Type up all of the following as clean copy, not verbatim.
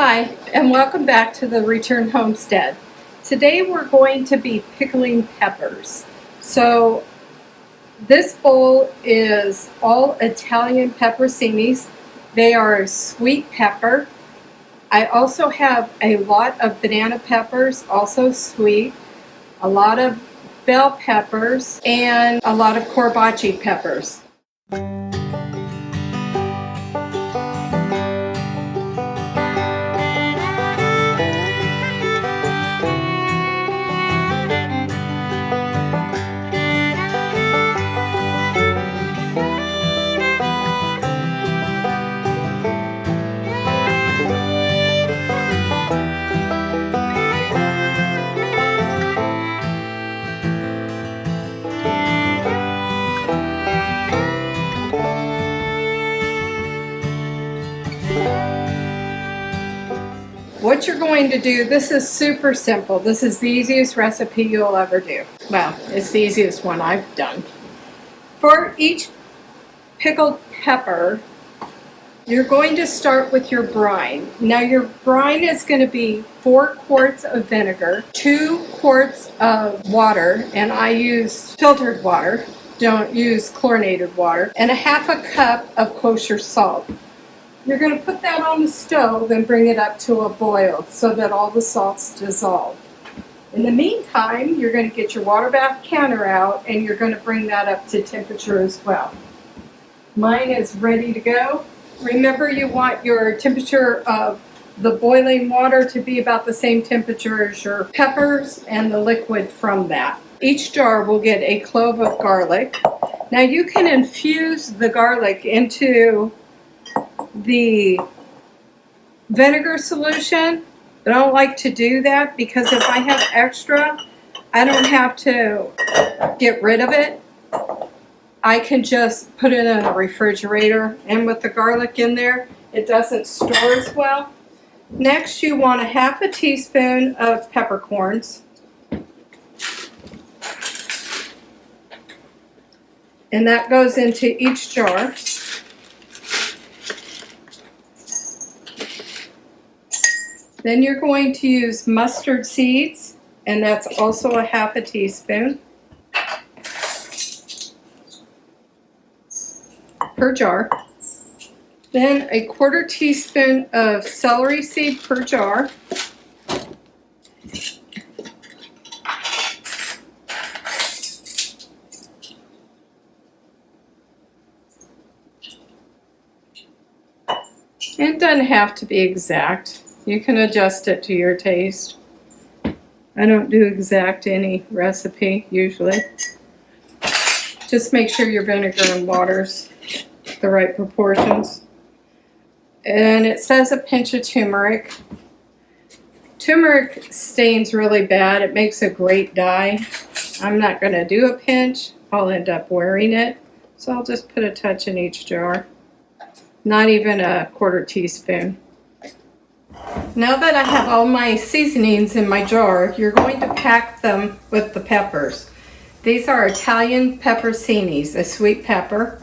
Hi, and welcome back to the Return Homestead. Today we're going to be pickling peppers. So this bowl is all Italian pepperoncinis. They are a sweet pepper. I also have a lot of banana peppers, also sweet, a lot of bell peppers, and a lot of corbaci peppers. What you're going to do, this is super simple. This is the easiest recipe you'll ever do. Well, it's the easiest one I've done. For each pickled pepper, you're going to start with your brine. Now your brine is going to be 4 quarts of vinegar, 2 quarts of water, and I use filtered water, don't use chlorinated water, and a half a cup of kosher salt. You're going to put that on the stove and bring it up to a boil so that all the salts dissolve. In the meantime, you're going to get your water bath counter out and you're going to bring that up to temperature as well. Mine is ready to go. Remember, you want your temperature of the boiling water to be about the same temperature as your peppers and the liquid from that. Each jar will get a clove of garlic. Now you can infuse the garlic into the vinegar solution, but I don't like to do that because if I have extra, I don't have to get rid of it. I can just put it in a refrigerator, and with the garlic in there, it doesn't store as well. Next, you want a half a teaspoon of peppercorns. And that goes into each jar. Then you're going to use mustard seeds, and that's also a half a teaspoon per jar. Then a 1/4 teaspoon of celery seed per jar. It doesn't have to be exact. You can adjust it to your taste. I don't do exact any recipe usually. Just make sure your vinegar and water's the right proportions. And it says a pinch of turmeric. Turmeric stains really bad. It makes a great dye. I'm not going to do a pinch. I'll end up wearing it. So I'll just put a touch in each jar. Not even a 1/4 teaspoon. Now that I have all my seasonings in my jar, you're going to pack them with the peppers. These are Italian pepperoncinis, a sweet pepper.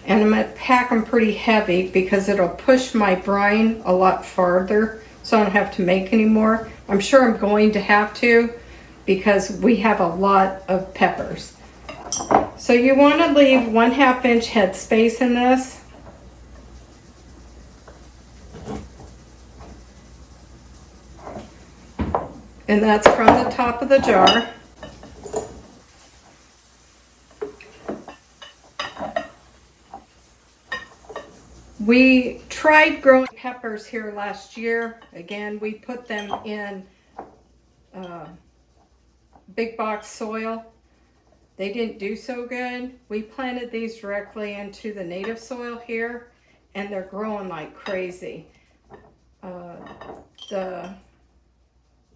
And I'm going to pack them pretty heavy because it'll push my brine a lot farther so I don't have to make any more. I'm sure I'm going to have to because we have a lot of peppers. So you want to leave 1/2 inch head space in this. And that's from the top of the jar. We tried growing peppers here last year. Again, we put them in big box soil. They didn't do so good. We planted these directly into the native soil here, and they're growing like crazy. The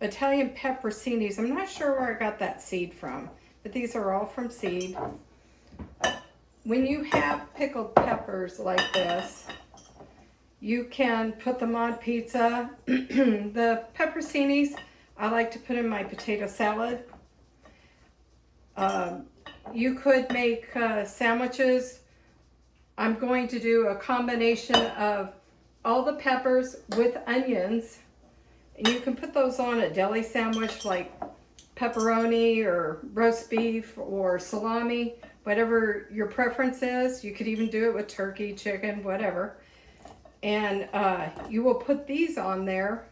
Italian pepperoncinis, I'm not sure where I got that seed from, but these are all from seed. When you have pickled peppers like this, you can put them on pizza. The pepperoncinis, I like to put in my potato salad. You could make sandwiches. I'm going to do a combination of all the peppers with onions, and you can put those on a deli sandwich like pepperoni or roast beef or salami, whatever your preference is. You could even do it with turkey, chicken, whatever. And you will put these on there.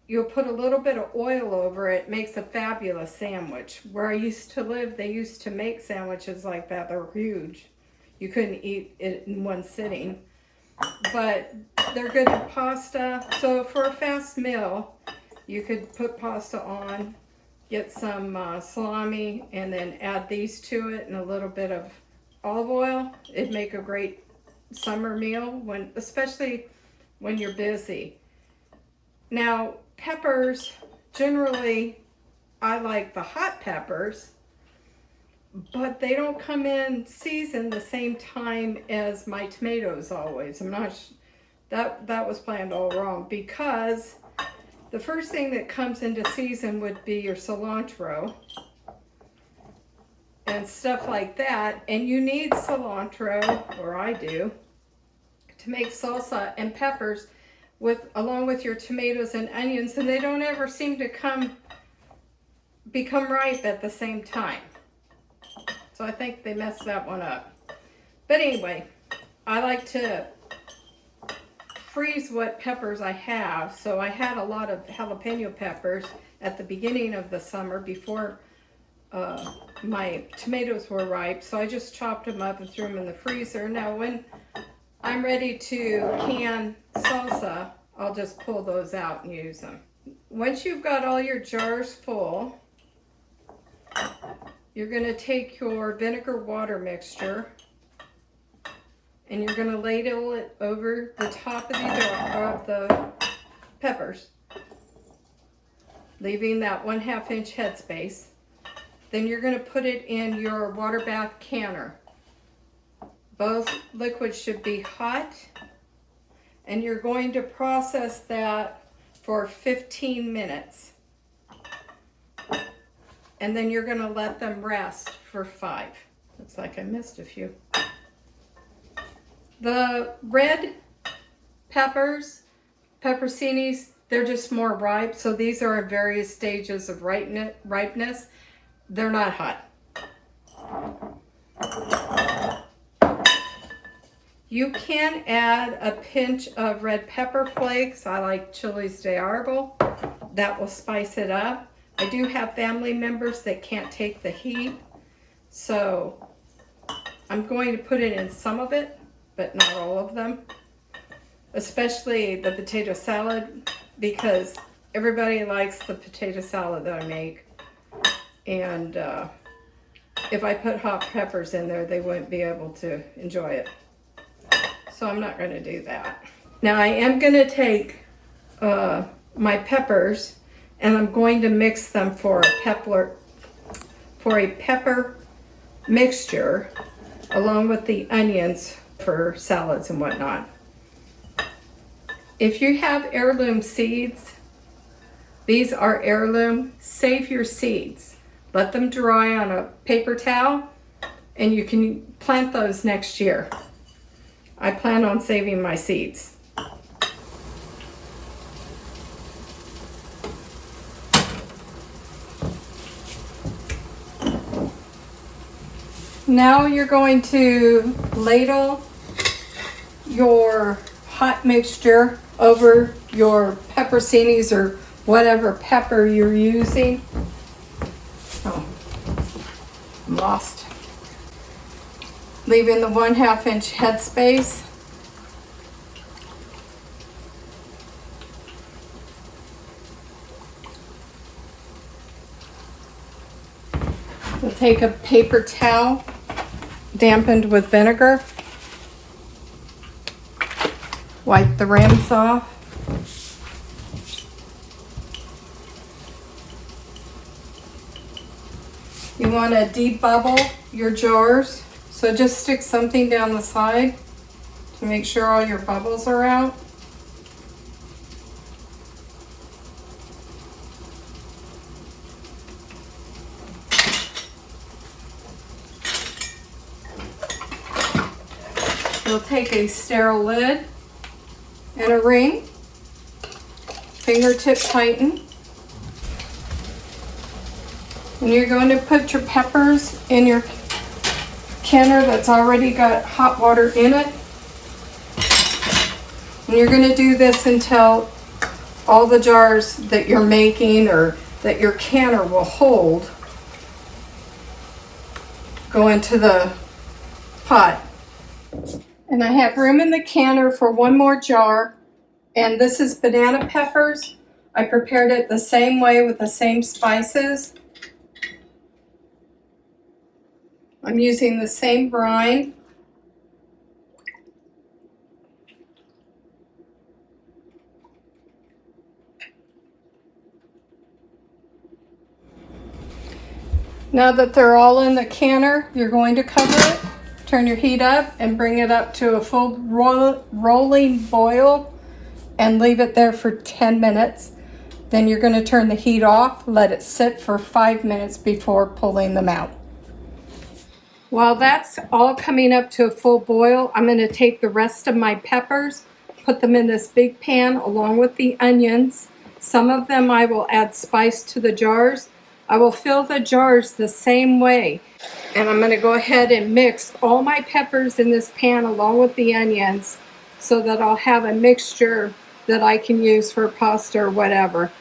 You'll put a little bit of oil over it. Makes a fabulous sandwich. Where I used to live, they used to make sandwiches like that. They're huge. You couldn't eat it in one sitting. But they're good in pasta. So for a fast meal, you could put pasta on, get some salami, and then add these to it and a little bit of olive oil. It'd make a great summer meal, especially when you're busy. Now, peppers, generally, I like the hot peppers, but they don't come in season the same time as my tomatoes always. I'm not, that was planned all wrong, because the first thing that comes into season would be your cilantro and stuff like that. And you need cilantro, or I do, to make salsa and peppers along with your tomatoes and onions, and they don't ever seem to become ripe at the same time. So I think they messed that one up. But anyway, I like to freeze what peppers I have. So I had a lot of jalapeno peppers at the beginning of the summer before my tomatoes were ripe. So I just chopped them up and threw them in the freezer. Now when I'm ready to can salsa, I'll just pull those out and use them. Once you've got all your jars full, you're going to take your vinegar water mixture and you're going to ladle it over the top of the peppers, leaving that 1/2 inch headspace. Then you're going to put it in your water bath canner. Both liquids should be hot, and you're going to process that for 15 minutes. And then you're going to let them rest for 5. Looks like I missed a few. The red peppers, pepperoncinis, they're just more ripe. So these are in various stages of ripeness. They're not hot. You can add a pinch of red pepper flakes. I like chiles de árbol. That will spice it up. I do have family members that can't take the heat, so I'm going to put it in some of it, but not all of them. Especially the potato salad, because everybody likes the potato salad that I make. And if I put hot peppers in there, they wouldn't be able to enjoy it. So I'm not going to do that. Now I am going to take my peppers and I'm going to mix them for a pepper mixture along with the onions for salads and whatnot. If you have heirloom seeds, these are heirloom, save your seeds. Let them dry on a paper towel and you can plant those next year. I plan on saving my seeds. Now you're going to ladle your hot mixture over your pepperoncinis or whatever pepper you're using. Oh, I'm lost. Leaving the 1/2 inch headspace. We'll take a paper towel dampened with vinegar. Wipe the rims off. You want to debubble your jars. So just stick something down the side to make sure all your bubbles are out. You'll take a sterile lid and a ring. Fingertip tighten. And you're going to put your peppers in your canner that's already got hot water in it. And you're going to do this until all the jars that you're making or that your canner will hold go into the pot. And I have room in the canner for one more jar. And this is banana peppers. I prepared it the same way with the same spices. I'm using the same brine. Now that they're all in the canner, you're going to cover it, turn your heat up, and bring it up to a full rolling boil and leave it there for 10 minutes. Then you're going to turn the heat off, let it sit for 5 minutes before pulling them out. While that's all coming up to a full boil, I'm going to take the rest of my peppers, put them in this big pan along with the onions. Some of them I will add spice to the jars. I will fill the jars the same way. And I'm going to go ahead and mix all my peppers in this pan along with the onions so that I'll have a mixture that I can use for pasta or whatever.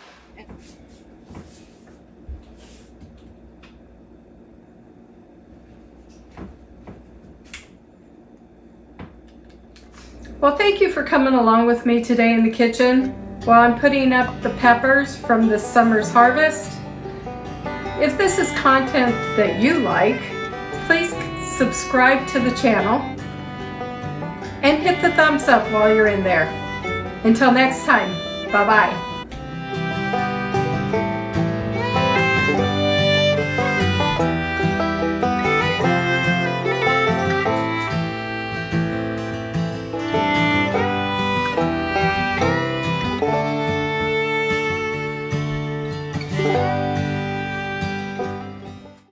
Well, thank you for coming along with me today in the kitchen while I'm putting up the peppers from this summer's harvest. If this is content that you like, please subscribe to the channel and hit the thumbs up while you're in there. Until next time, bye-bye.